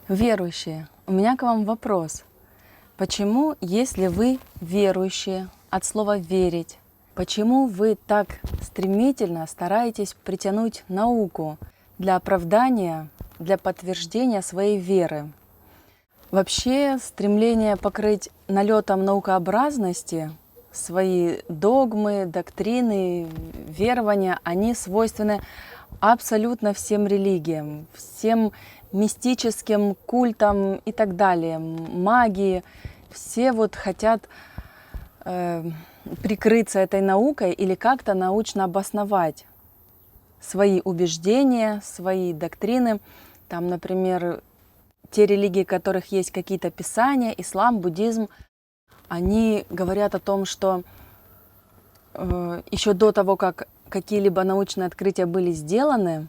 Верующие, у меня к вам вопрос. Почему, если вы верующие, от слова «верить», почему вы так стремительно стараетесь притянуть науку для оправдания, для подтверждения своей веры? Вообще, стремление покрыть налетом наукообразности свои догмы, доктрины, верования, они свойственны абсолютно всем религиям, всем мистическим культам и так далее, магии. Все вот хотят прикрыться этой наукой или как-то научно обосновать свои убеждения, свои доктрины. Там, например, те религии, у которых есть какие-то писания, ислам, буддизм, они говорят о том, что еще до того, как какие-либо научные открытия были сделаны,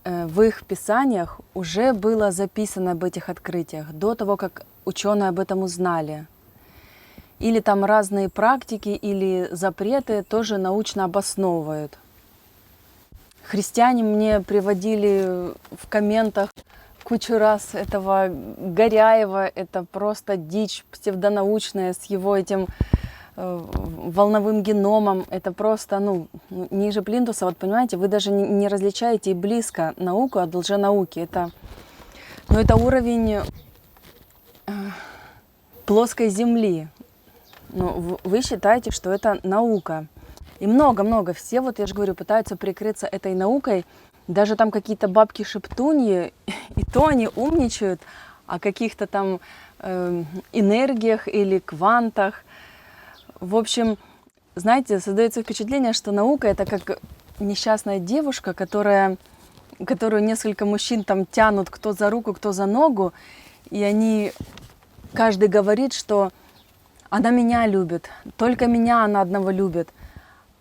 в их писаниях уже было записано об этих открытиях, до того, как ученые об этом узнали. Или там разные практики или запреты тоже научно обосновывают. Христиане мне приводили в комментах кучу раз этого Горяева, это просто дичь псевдонаучная с его этим волновым геномом, это просто, ниже плинтуса, вот понимаете, вы даже не различаете и близко науку от лженауки. Это уровень плоской земли. Вы считаете, что это наука. И много-много, все, вот я же говорю, пытаются прикрыться этой наукой. Даже там какие-то бабки-шептуньи, и то они умничают о каких-то там энергиях или квантах. В общем, знаете, создается впечатление, что наука — это как несчастная девушка, которую несколько мужчин там тянут кто за руку, кто за ногу, и каждый говорит, что она меня любит, только меня она одного любит.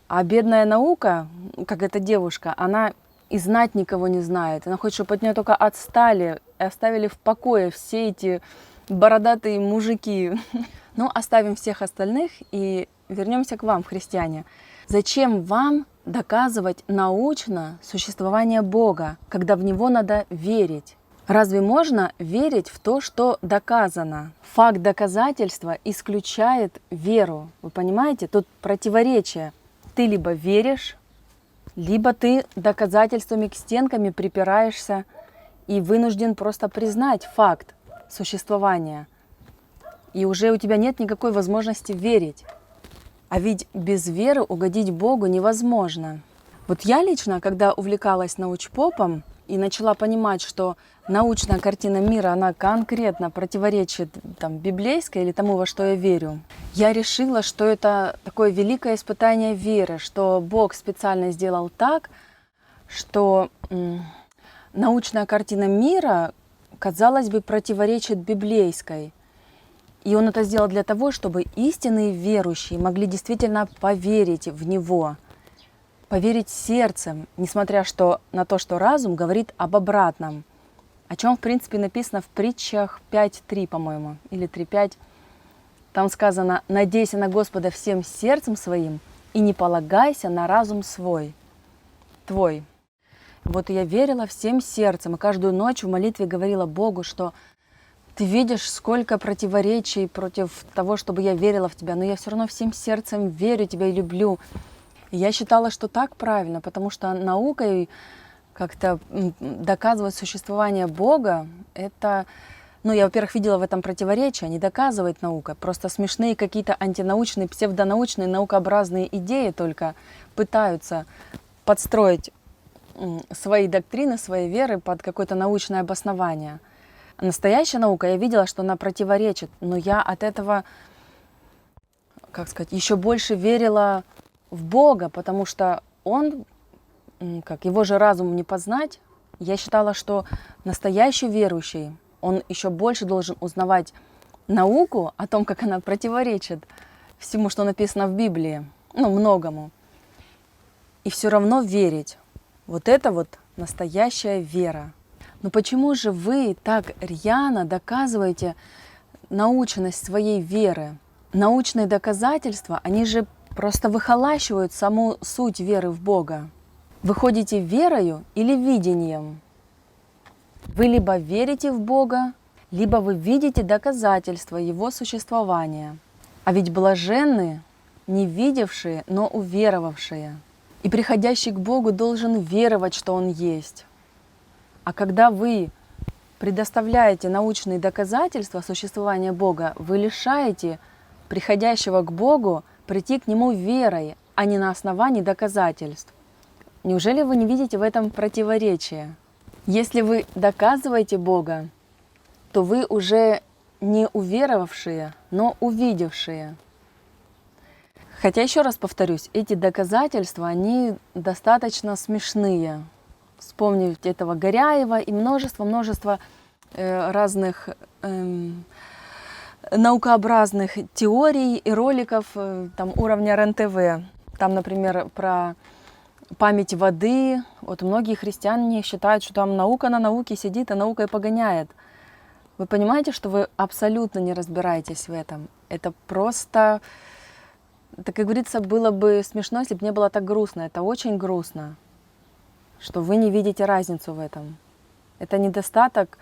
А бедная наука, как эта девушка, она и знать никого не знает. Она хочет, чтобы от нее только отстали и оставили в покое все эти бородатые мужики. Оставим всех остальных и вернемся к вам, христиане. Зачем вам доказывать научно существование Бога, когда в Него надо верить? Разве можно верить в то, что доказано? Факт доказательства исключает веру. Вы понимаете? Тут противоречие. Ты либо веришь, либо ты доказательствами к стенками припираешься и вынужден просто признать факт существования. И уже у тебя нет никакой возможности верить. А ведь без веры угодить Богу невозможно. Вот я лично, когда увлекалась научпопом и начала понимать, что научная картина мира, она конкретно противоречит библейской или тому, во что я верю, я решила, что это такое великое испытание веры, что Бог специально сделал так, что научная картина мира, казалось бы, противоречит библейской. И Он это сделал для того, чтобы истинные верующие могли действительно поверить в Него, поверить сердцем, несмотря на то, что разум говорит об обратном, о чем, в принципе, написано в притчах 5.3, по-моему, или 3.5. Там сказано: «Надейся на Господа всем сердцем своим и не полагайся на разум свой, твой». Вот я верила всем сердцем, и каждую ночь в молитве говорила Богу, что ты видишь, сколько противоречий против того, чтобы я верила в тебя, но я все равно всем сердцем верю тебя и люблю. И я считала, что так правильно, потому что наукой как-то доказывать существование Бога, это, я, во-первых, видела в этом противоречие, не доказывает наука, просто смешные какие-то антинаучные, псевдонаучные, наукообразные идеи только пытаются подстроить свои доктрины, свои веры под какое-то научное обоснование. Настоящая наука, я видела, что она противоречит, но я от этого, еще больше верила в Бога, потому что Он, его же разум не познать. Я считала, что настоящий верующий, он еще больше должен узнавать науку о том, как она противоречит всему, что написано в Библии, многому, и все равно верить. Вот это вот настоящая вера. Но почему же вы так рьяно доказываете научность своей веры? Научные доказательства, они же просто выхолащивают саму суть веры в Бога. Вы ходите верою или видением? Вы либо верите в Бога, либо вы видите доказательства Его существования. А ведь блаженны не видевшие, но уверовавшие. И приходящий к Богу должен веровать, что Он есть. А когда вы предоставляете научные доказательства существования Бога, вы лишаете приходящего к Богу прийти к Нему верой, а не на основании доказательств. Неужели вы не видите в этом противоречия? Если вы доказываете Бога, то вы уже не уверовавшие, но увидевшие. Хотя, еще раз повторюсь, эти доказательства, они достаточно смешные. Вспомнить этого Горяева и множество разных наукообразных теорий и роликов там, уровня РЕН-ТВ. Там, например, про память воды. Вот многие христиане считают, что там наука на науке сидит, а наукой погоняет. Вы понимаете, что вы абсолютно не разбираетесь в этом. Это просто, так как говорится, было бы смешно, если бы не было так грустно. Это очень грустно, что вы не видите разницу в этом. Это недостаток,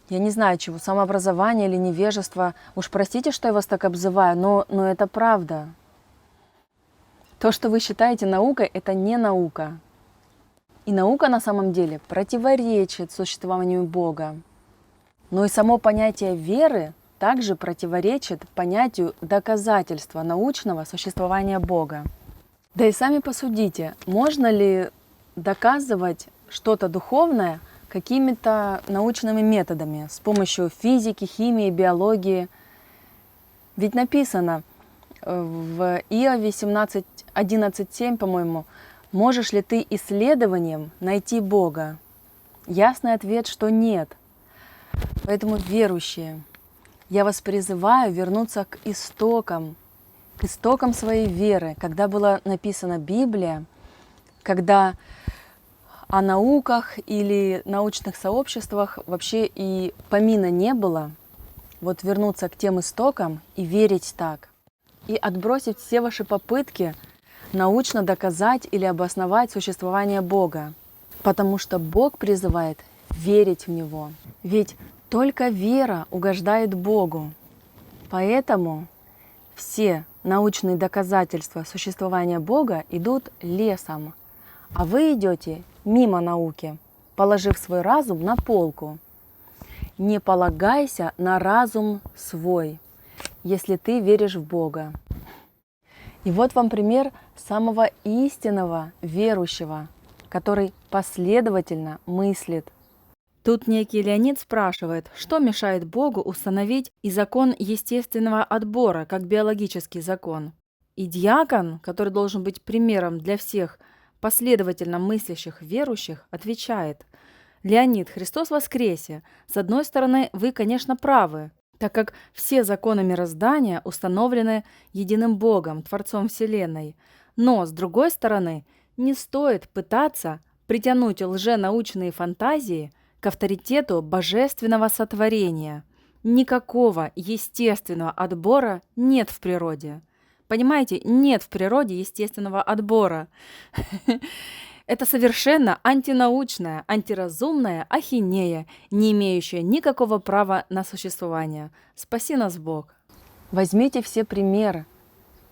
я не знаю чего, самообразования или невежества. Уж простите, что я вас так обзываю, но это правда. То, что вы считаете наукой, это не наука. И наука на самом деле противоречит существованию Бога. Но и само понятие веры также противоречит понятию доказательства научного существования Бога. Да и сами посудите, можно ли доказывать что-то духовное какими-то научными методами, с помощью физики, химии, биологии? Ведь написано в Иове 11:7, по-моему, «Можешь ли ты исследованием найти Бога?» Ясный ответ, что нет. Поэтому, верующие, я вас призываю вернуться к истокам своей веры, когда была написана Библия, когда о науках или научных сообществах вообще и помина не было. Вот вернуться к тем истокам и верить так. И отбросить все ваши попытки научно доказать или обосновать существование Бога. Потому что Бог призывает верить в Него. Ведь только вера угождает Богу. Поэтому все научные доказательства существования Бога идут лесом, а вы идете мимо науки, положив свой разум на полку. Не полагайся на разум свой, если ты веришь в Бога. И вот вам пример самого истинного верующего, который последовательно мыслит. Тут некий Леонид спрашивает, что мешает Богу установить и закон естественного отбора, как биологический закон. И диакон, который должен быть примером для всех последовательно мыслящих верующих, отвечает: «Леонид, Христос воскресе! С одной стороны, вы, конечно, правы, так как все законы мироздания установлены единым Богом, Творцом Вселенной. Но, с другой стороны, не стоит пытаться притянуть лженаучные фантазии к авторитету божественного сотворения. Никакого естественного отбора нет в природе». Понимаете, нет в природе естественного отбора. Это совершенно антинаучная, антиразумная ахинея, не имеющая никакого права на существование. Спаси нас Бог. Возьмите все примеры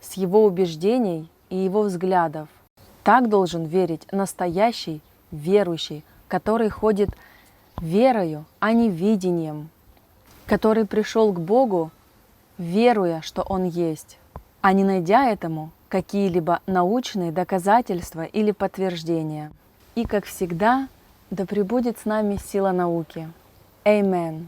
с его убеждений и его взглядов. Так должен верить настоящий верующий, который ходит верою, а не видением, который пришел к Богу, веруя, что Он есть, а не найдя этому какие-либо научные доказательства или подтверждения. И, как всегда, да пребудет с нами сила науки. Amen.